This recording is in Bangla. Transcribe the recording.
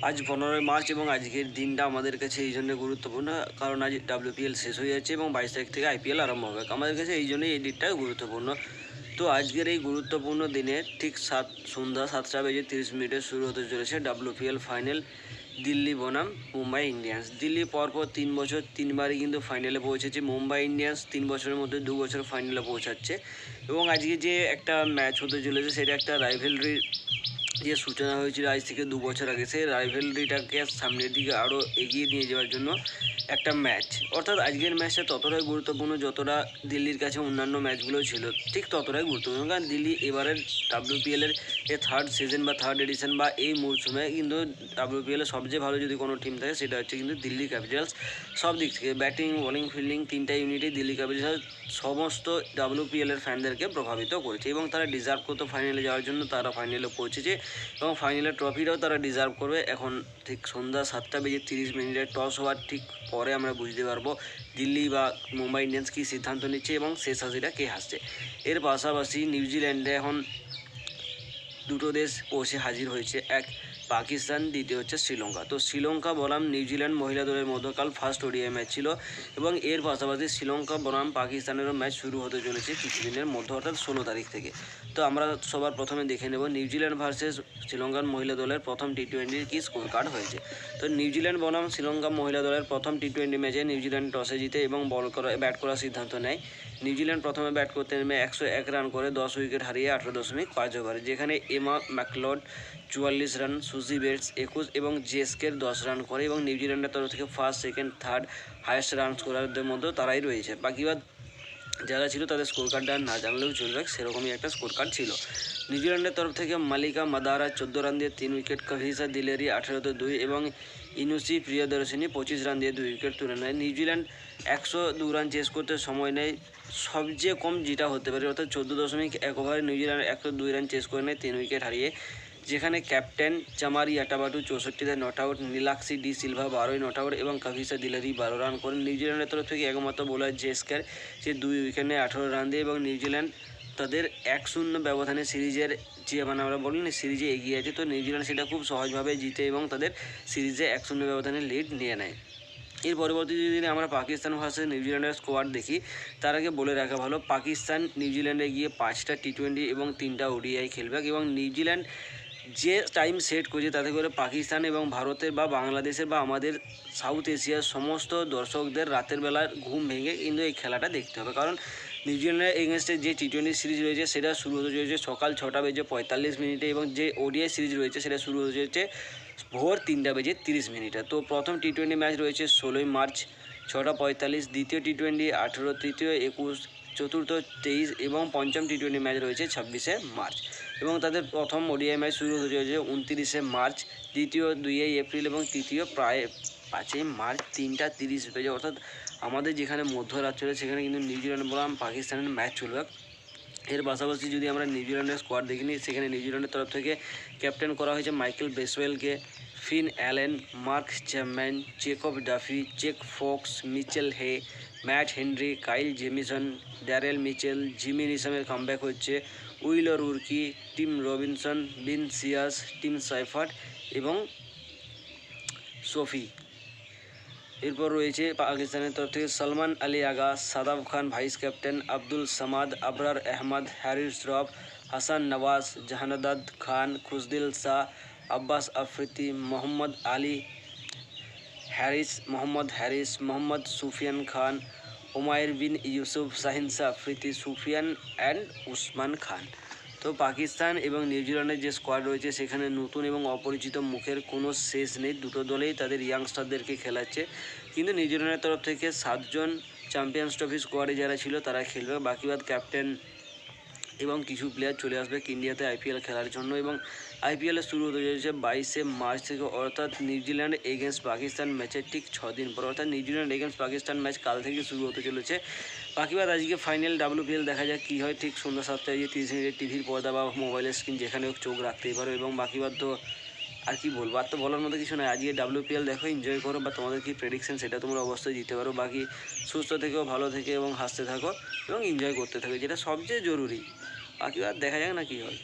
আজ 15ই মার্চ এবং আজকের দিনটা আমাদের কাছে এই জন্য গুরুত্বপূর্ণ, কারণ আজ WPL শেষ হয়ে যাচ্ছে এবং 22 তারিখ থেকে IPL আরম্ভ হবে। আমাদের কাছে এই জন্যই এই দিনটা গুরুত্বপূর্ণ। তো আজকের এই গুরুত্বপূর্ণ দিনে ঠিক সন্ধ্যা 7:30 শুরু হতে চলেছে WPL ফাইনাল, দিল্লি বনাম মুম্বাই ইন্ডিয়ান্স। দিল্লি পরপর 3 বছর 3বারই কিন্তু ফাইনালে পৌঁছেছে। মুম্বাই ইন্ডিয়ান্স 3 বছরের মধ্যে 2 বছর ফাইনালে পৌঁছাচ্ছে। এবং আজকে যে একটা ম্যাচ হতে চলেছে সেটা একটা রাইভেলরির যে সূচনা হয়েছিল আজ থেকে 2 বছর আগে, সেই রাইভেলরিটাকে সামনের দিকে আরও এগিয়ে নিয়ে যাওয়ার জন্য একটা ম্যাচ। অর্থাৎ আজকের ম্যাচটা ততটাই গুরুত্বপূর্ণ যতটা দিল্লির কাছে অন্যান্য ম্যাচগুলো ছিল, ঠিক ততটাই গুরুত্বপূর্ণ। কারণ দিল্লি এবারের WPL-এর থার্ড সিজন বা থার্ড এডিশন বা এই মরশুমে কিন্তু WPL-এর সবচেয়ে ভালো যদি কোনো টিম থাকে সেটা হচ্ছে কিন্তু দিল্লি ক্যাপিটালস। সব দিক থেকে ব্যাটিং, বোলিং, ফিল্ডিং তিনটা ইউনিটে দিল্লি ক্যাপিটালস সমস্ত WPL-এর ফ্যানদেরকে প্রভাবিত করেছে এবং তারা ডিজার্ভ করতো ফাইনালে যাওয়ার জন্য। তারা ফাইনালে পৌঁছেছে এবং ফাইনালের ট্রফিটাও তারা ডিজার্ভ করবে। এখন ঠিক সন্ধ্যা 7:30 টস হওয়ার ঠিক পরে আমরা বুঝতে পারবো দিল্লি বা মুম্বাই ইন্ডিয়ান্স কী সিদ্ধান্ত নিচ্ছে এবং শেষ হাসিটা কে হাসছে। এর পাশাপাশি নিউজিল্যান্ডে এখন দুটো দেশ পৌঁছে হাজির হয়েছে, এক পাকিস্তান, দ্বিতীয় হচ্ছে শ্রীলঙ্কা। তো শ্রীলঙ্কা বনাম নিউজিল্যান্ড মহিলা দলের মধ্যকাল ফার্স্ট ODI ম্যাচ ছিল এবং এর পাশাপাশি শ্রীলঙ্কা বনাম পাকিস্তানেরও ম্যাচ শুরু হতে চলেছে কিছুদিনের মধ্যে, অর্থাৎ 16 তারিখ থেকে। তো আমরা সবার প্রথমে দেখে নেব নিউজিল্যান্ড ভার্সেস শ্রীলঙ্কার মহিলা দলের প্রথম T20 কী স্কোর কার্ড হয়েছে। তো নিউজিল্যান্ড বনাম শ্রীলঙ্কা মহিলা দলের প্রথম T20 ম্যাচে নিউজিল্যান্ড টসে জিতে এবং ব্যাট করার সিদ্ধান্ত নেয়। নিউজিল্যান্ড প্রথমে ব্যাট করতে নেমে 101 রান করে 10 উইকেট হারিয়ে 18.5 ওভারে, যেখানে এমা ম্যাকলড 44 রান, সুজি বেটস 21 এবং জেসকের 10 রান করে এবং নিউজিল্যান্ডের তরফ থেকে first, second, third highest run স্কোরারদের মধ্যেও তারাই রয়েছে। বাকিবাদ যারা ছিল তাদের স্কোর কার্ডটা না জানলেও চলবে, সেরকমই একটা স্কোর কার্ড ছিল। নিউজিল্যান্ডের তরফ থেকে মালিকা মাদারা 14 রান দিয়ে 3 উইকেট, কাভিসা দিলেরি 18তে 2 এবং ইনুসি প্রিয়দর্শিনী 25 রান দিয়ে 2 উইকেট তুলে নেয়। নিউজিল্যান্ড 102 রান চেস করতে সময় নেয়, সবচেয়ে কম যেটা হতে পারে, অর্থাৎ 14.1 ওভারে নিউজিল্যান্ড 102 রান চেস করে নেয় 3 উইকেট হারিয়ে, যেখানে ক্যাপ্টেন চামারি আটাবাটু 64তে নট আউট, নীলাক্ষী ডি সিলভা 12ই নট আউট এবং কাভিসা দিলারি 12 রান করেন। নিউজিল্যান্ডের তরফ থেকে একমাত্র বোলার জেসকার, সে 2 উইকেটে 18 রান দিয়ে এবং নিউজিল্যান্ড তাদের 1-0 ব্যবধানে সিরিজের যে আমরা বলি না সিরিজে এগিয়ে আছে, তো নিউজিল্যান্ড সেটা খুব সহজভাবে জিতে এবং তাদের সিরিজে 1-0 ব্যবধানে লিড নিয়ে নেয়। এর পরবর্তী দিনে আমরা পাকিস্তান ভার্সেস নিউজিল্যান্ডের স্কোয়াড দেখি। তার আগে বলে রাখা ভালো, পাকিস্তান নিউজিল্যান্ডে গিয়ে 5টা T20 এবং 3টা ODI খেলবে এবং নিউজিল্যান্ড যে টাইম সেট করছে তাতে করে পাকিস্তান এবং ভারতের বা বাংলাদেশের বা আমাদের সাউথ এশিয়ার সমস্ত দর্শকদের রাতের বেলার ঘুম ভেঙে কিন্তু এই খেলাটা দেখতে হবে। কারণ নিউজিল্যান্ডের এগেনস্টে যে T20 সিরিজ রয়েছে সেটা শুরু হতে চলেছে সকাল 6:45 এবং যে ODI সিরিজ রয়েছে সেটা শুরু হতে চলেছে ভোর 3:30। তো প্রথম T20 ম্যাচ রয়েছে 16ই মার্চ 6:45, দ্বিতীয় T20 18, তৃতীয় 21, চতুর্থ 23 এবং পঞ্চম T20 ম্যাচ রয়েছে 26শে মার্চ এবং তাদের প্রথম ODI ম্যাচ শুরু হতে চলেছে 29শে মার্চ, দ্বিতীয় 2ই এপ্রিল এবং তৃতীয় প্রায় 5ই মার্চ 3:30 বেজে, অর্থাৎ আমাদের যেখানে মধ্যরাত চলে সেখানে কিন্তু নিউজিল্যান্ড বনাম পাকিস্তানের ম্যাচ চলবে। এর পাশাপাশি যদি আমরা নিউজিল্যান্ডের স্কোয়াড দেখে নিই, সেখানে নিউজিল্যান্ডের তরফ থেকে ক্যাপ্টেন করা হয়েছে মাইকেল ব্রেসওয়েলকে, Finn Allen, Mark Chapman, Jacob Duffy, Zak Foulkes, Mitchell Hay, Matt Henry, Kyle Jamieson, Daryl Mitchell, Jimmy নিসামের কামব্যাক হচ্ছে, Will Rourke, Tim Robinson, Ben সিয়াস, টিম সাইফার্ট এবং সোফি। এরপর রয়েছে পাকিস্তানের তরফ থেকে Salman Ali Agha, Shadab Khan vice captain, Abdul Samad, Abrar Ahmed, Haris Rauf, Hasan Nawaz, Jahandad Khan, Khushdil Shah, Abbas Afridi, Mohammad Ali Haris, Mohammad Sufiyan Khan, Umair bin Yusuf, Shahin Shah Afridi, Sufian and Usman খান। তো পাকিস্তান এবং নিউজিল্যান্ডের যে স্কোয়াড রয়েছে সেখানে নতুন এবং অপরিচিত মুখের কোনো শেষ নেই, দুটো দলেই তাদের ইয়াংস্টারদেরকে খেলাচ্ছে। কিন্তু নিউজিল্যান্ডের তরফ থেকে 7 জন চ্যাম্পিয়ন্স ট্রফি স্কোয়াডে যারা ছিল তারা খেলবে, বাকিবাদ ক্যাপ্টেন এবং কিছু প্লেয়ার চলে আসবে ইন্ডিয়াতে IPL খেলার জন্য এবং IPL শুরু হতে চলেছে 22শে মার্চ থেকে, অর্থাৎ নিউজিল্যান্ড এগেনস্ট পাকিস্তান ম্যাচের ঠিক 6 দিন পর, অর্থাৎ নিউজিল্যান্ড এগেনস্ট পাকিস্তান ম্যাচ কাল থেকে শুরু হতে চলেছে। বাকিবাদ আজকে ফাইনাল WPL দেখা যাক কী হয়, ঠিক সন্ধ্যা 7:30 টিভির পর্দা বা মোবাইলের স্ক্রিন যেখানে চোখ রাখতেই পারো এবং বাকিবাদ তো আর কি বলবো, আর তো বলার মতো কিছু নয়। আজকে WPL দেখো, এনজয় করো, বা তোমাদের কী প্রেডিকশন সেটা তোমরা অবশ্যই দিতে পারো। বাকি সুস্থ থেকেও, ভালো থেকে এবং হাসতে থাকো এবং এনজয় করতে থাকো, যেটা সবচেয়ে জরুরি। বাকি আর দেখা যাক না কী হয়।